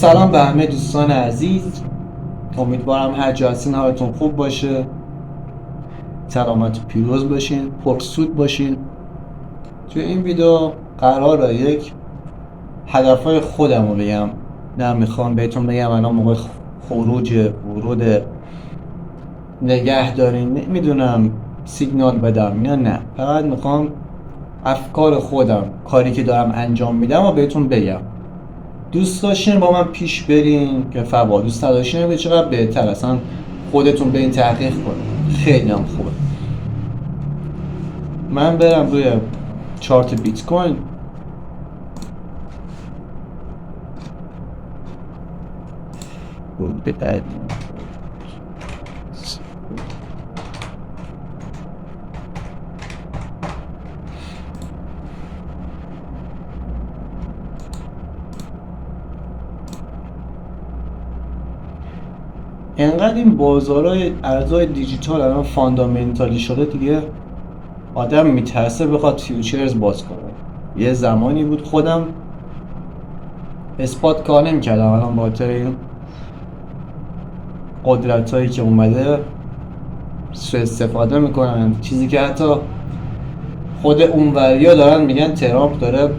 سلام به همه دوستان عزیز، امیدوارم هر جا هستین حالتون خوب باشه، سلامت و پیروز باشین، پرسود باشین. توی این ویدیو قراره یک هدفهای خودم رو بگم، نه میخوام بهتون بگم الان موقع خروج ورود نگه دارین، نمیدونم سیگنال بدم یا نه، فقط میخوام افکار خودم، کاری که دارم انجام میدم و بهتون بگم. دوست داشتین با من پیش برین که فوا، دوست نداشتین به چقدر بهتر، اصلا خودتون برین تحقیق کنین، خیلی هم خوبه. من برم روی چارت بیت کوین، انقدر این بازارهای ارزهای دیجیتال الان فاندامنتالی شده دیگه آدم میترسه بخواد فیوچرز باز کنه. یه زمانی بود خودم اسپات کار نمی‌کردم، الان با خاطر این قدرت هایی که اومده سوء استفاده میکنن، چیزی که حتی خود اونوریا دارن میگن ترامپ داره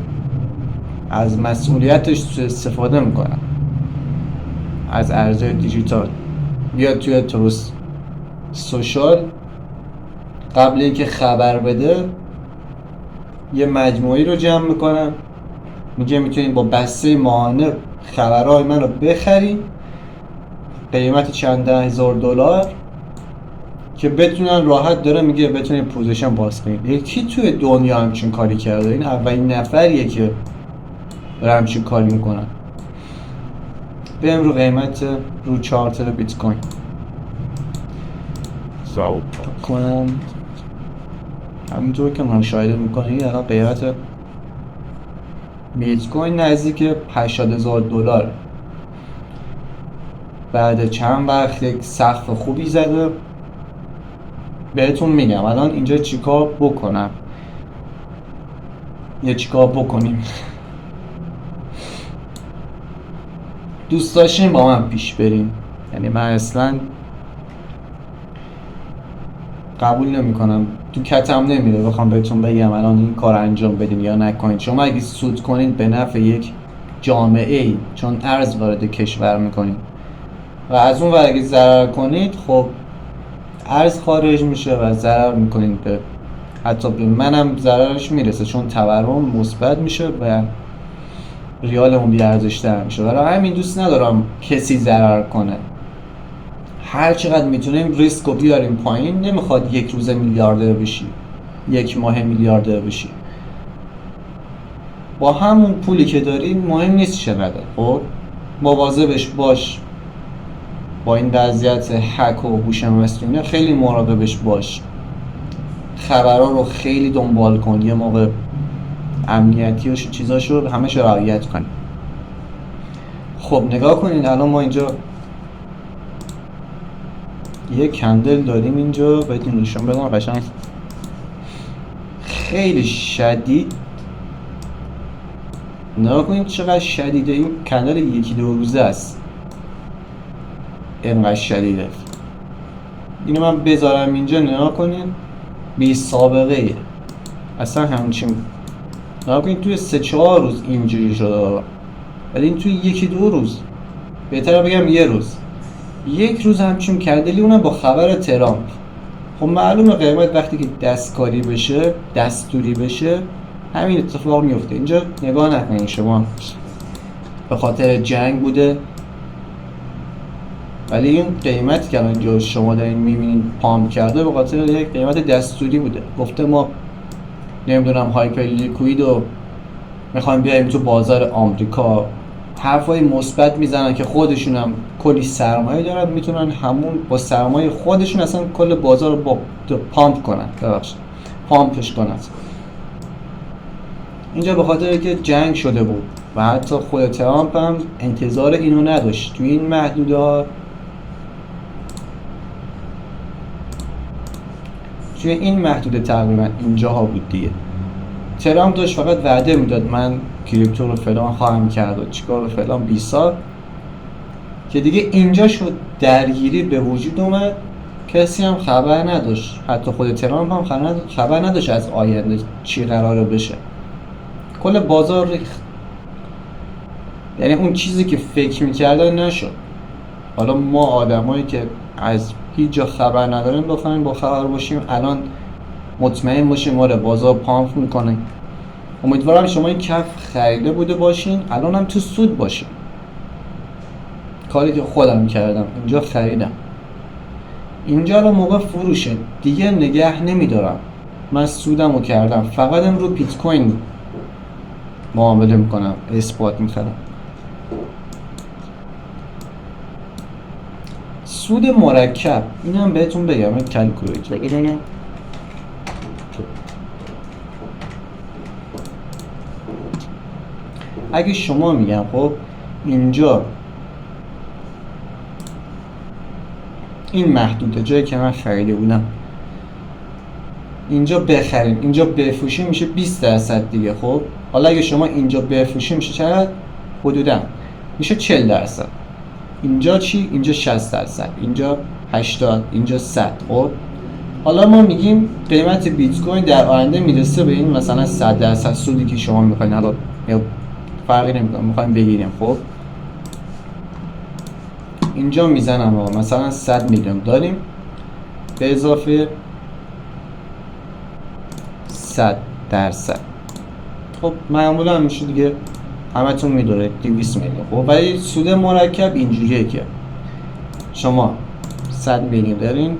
از مسئولیتش سوء استفاده میکنن از ارزهای دیجیتال. بیاد توی تروس سوشال قبل اینکه خبر بده یه مجموعی رو جمع میکنن، میگه میتونید با بسته ماهانه خبرهای من رو بخرید قیمت چند ده هزار دلار که بتونن راحت، داره میگه بتونید پوزیشن باز کنید. یکی توی دنیا همچین کاری کرده، این اولین نفریه که داره همچین کاری میکنن. بریم رو قیمت رو چارت بیت کوین صاحب کنم. همینطور که مشاهده میکنید الان قیمت بیت کوین نزدیک 80,000 دلار. بعد چند وقت یک سقف خوبی زده. بهتون میگم الان اینجا چیکار بکنم یا چیکار بکنیم. دوست داشتین با من پیش بریم، یعنی من اصلا قبول نمی کنم، تو کتم نمیره بخوام بهتون بگم الان این کار انجام بدین یا نکنین. شما اگه سود کنین به نفع یک جامعه ای، چون ارز وارد کشور میکنین، و از اون ور اگه ضرر کنید خب ارز خارج میشه و ضرر میکنین، به حتی به منم ضررش میرسه چون تورم مثبت میشه و ریالمون بی ارزش‌تر میشه. برای همین دوست ندارم کسی ضرر کنه. هر چقدر میتونیم ریسک رو بیاریم پایین. نمیخواد یک روز میلیاردر بشی، یک ماه میلیاردر بشی. با همون پولی که داری مهم نیست چقدر، خب مواظبش باش. با این وضعیت هک و هوش مصنوعی خیلی مراقبش باش. خبرها رو خیلی دنبال کن، یه موقع امنیتی و چیزاشو همش رعایت کن. خب نگاه کنین الان ما اینجا یه کندل داریم اینجا، بهتون نشون بدم قشنگ خیلی شدید. نگاه کنین چقدر شدیده این کندل، یکی دو روزه است اینقدر شدیده. اینو من بذارم اینجا نگاه کنین بی سابقه ایه. اصلا همچین نگاه کنین توی 3-4 روز اینجوری شده، ولی این توی یکی دو روز، بهتره بگم یه روز، یک روز همچین کندلی، اونم با خبر ترامپ. خب معلومه قیمت وقتی که دستکاری بشه، دستوری بشه، همین اتفاق میفته. اینجا نگاه نکنین شما به خاطر جنگ بوده، ولی این قیمت که اینجا شما دارین میبینین پامپ کرده به خاطر یک قیمت دستوری بوده. گفته ما نمیدونم هایپر لیکوید رو میخوایم بیاریم تو بازار آمریکا. حرفای مثبت میزنن که خودشون هم کلی سرمایه دارن، میتونن همون با سرمایه خودشون اصلا کل بازار رو پامپ کنن، پامپش کنن. اینجا به خاطر که جنگ شده بود و حتی خود ترامپ هم انتظار اینو نداشت. تو این محدوده، توی این محدوده تقریبا اینجاها بود دیگه. ترامپ داشت فقط وعده میداد من کریپتو رو فلان خواهم کرد و چیکار و فلان بیسار، که دیگه اینجا شد درگیری به وجود اومد، کسی هم خبر نداشت، حتی خود ترامپ هم خبر نداشت از آینده چی قراره بشه. کل بازار ریخت. یعنی اون چیزی که فکر میکردن نشد. حالا ما آدمایی که از هیچ جا خبر نداریم بخوایم با خبر باشیم، الان مطمئن باشیم آره بازار پامپ میکنه. امیدوارم شما این کف خریده بوده باشین، الان هم تو سود باشین. کاری که خودم کردم، اینجا خریدم، اینجا رو موقع فروشه دیگه نگه نمیدارم. من سودم رو کردم، فقط رو بیت کوین معامله میکنم، اثبات میخرم. سود مرکب اینم بهتون بگم، کلکولیتر بگیرم. اگه شما میگم خب اینجا این محدوده جایی که من خریده بودم، اینجا بخریم اینجا بفروشیم میشه 20% دیگه. خب حالا اگه شما اینجا بفروشیم میشه چقدر؟ حدودا میشه 40%. اینجا چی؟ اینجا 60%، اینجا 80%، اینجا 100%. خب حالا ما میگیم قیمت بیت کوین در آینده میرسه به این مثلا 100% سودی که شما میخواین، حالا فرقی نمیکنه میخوایم بگیریم. خب اینجا میزنم آقا مثلا 100 میلیون داریم به اضافه 100%. خب معمولا میشه دیگه، همتون میدونه 200 میلیون. خب ولی سود مرکب اینجوریه که شما 100 میلیون دارین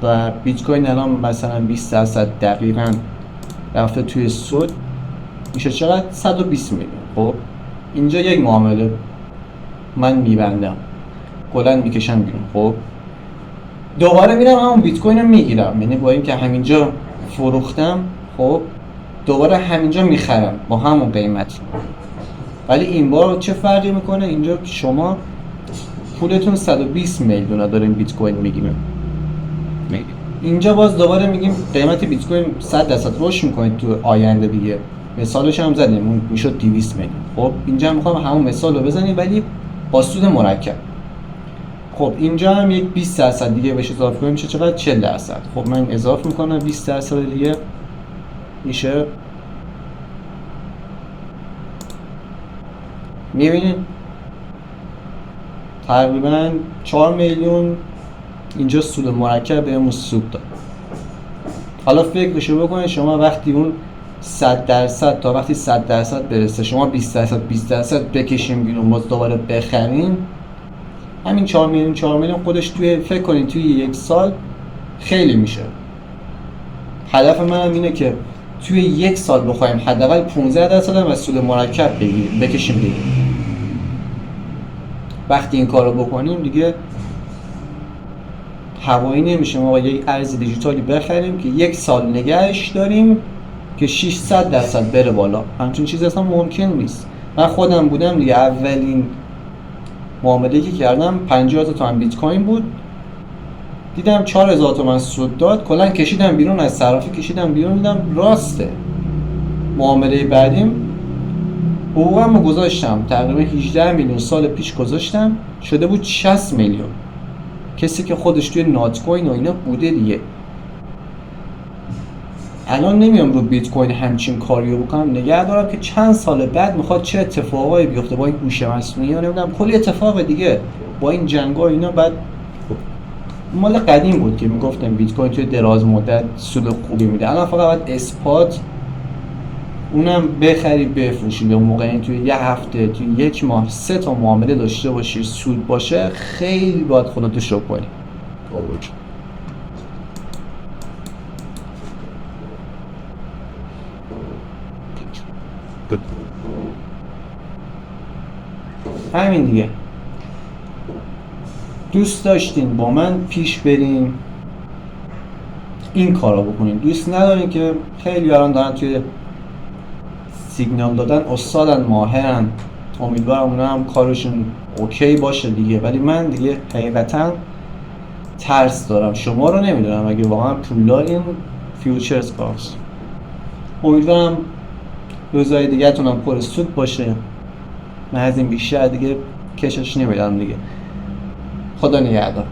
و بیت کوین الان مثلا 20% دقیقاً رفته توی سود، میشه چقدر؟ 120 میلیون. خب اینجا یک معامله من میبندم، کلا میکشم بیرون. خب دوباره میرم همون بیت کوین رو میگیرم، یعنی با اینکه همینجا فروختم خب دوباره همینجا میخرم با همون قیمت. ولی این بار چه فرقی میکنه؟ اینجا شما پولتون 120 میلیون دارین بیت کوین میگیریم، اینجا باز دوباره میگیم قیمت بیت کوین 100% رشد میکنه تو آینده دیگه. مثالش هم زدیم اون میشد 200 میلیون. خب اینجا میخوام همون مثال رو بزنیم ولی با سود مرکب. خب اینجا هم یک 20% دیگه بهش اضافه کنیم میشه چقدر؟ 40%. خب من اضافه میکنم 20% دیگه میشه، میبینید تقریبا 4 میلیون اینجا سود مرکب بهمون سود داد. حالا فکرشو بکنید شما وقتی اون 100% تا وقتی 100% برسه شما 20% بکشیم بیرون باز دوباره بخرین، همین 4 میلیون خودش توی فکر کنید توی یک سال خیلی میشه. هدف من اینه که توی یک سال بخوایم حداقل 15% از سود مرکب بکشیم دیگه. وقتی این کارو بکنیم دیگه هوایی نمیشه ما یک ارز دیجیتالی بخریم که یک سال نگهش داریم که 600% بره بالا. همچین چیزی اصلا ممکن نیست. من خودم بودم دیگه، اولین معامله‌ای که کردم 50,000 تومان بیت کوین بود، دیدم 4,000 تومان سود داد، کلا کشیدم بیرون، از صرافی کشیدم بیرون، دیدم راسته. معامله بعدیم حقوقمو گذاشتم، تقریبا 18 میلیون سال پیش گذاشتم، شده بود 60 میلیون. کسی که خودش توی نات کوین و اینا بوده دیگه. الان نمیام رو بیت کوین همچین کاریو بکنم، نگه دارم که چند سال بعد میخواد چه اتفاقایی بیفته با این هوش مصنوعی یا نمیدونم کلی اتفاق دیگه با این جنگا اینا. بعد مال قدیم بود که میگفتن بیت کوین توی دراز مدت سود خوبی میده، الان فقط باید اثبات، اونم بخری بفروشی به موقع. این توی یه هفته توی یک ماه 3 تا معامله داشته باشی سود باشه، خیلی باید خودت رو شوک کنی. همین دیگه. دوست داشتین با من پیش بریم این کارا بکنین، دوست ندارین که خیلی الان دارن توی سیگنال دادن استادن، ماهرن، امیدوارم اونا هم کارشون اوکی باشه دیگه. ولی من دیگه حقیقتا ترس دارم، شما رو نمیدونم اگه واقعا پولدارین فیوچرز کارس. امیدوارم روزهای دیگه تونم پر سود باشه. من از این بیشتر دیگه کشش نمیدم دیگه. خدا نگهدار.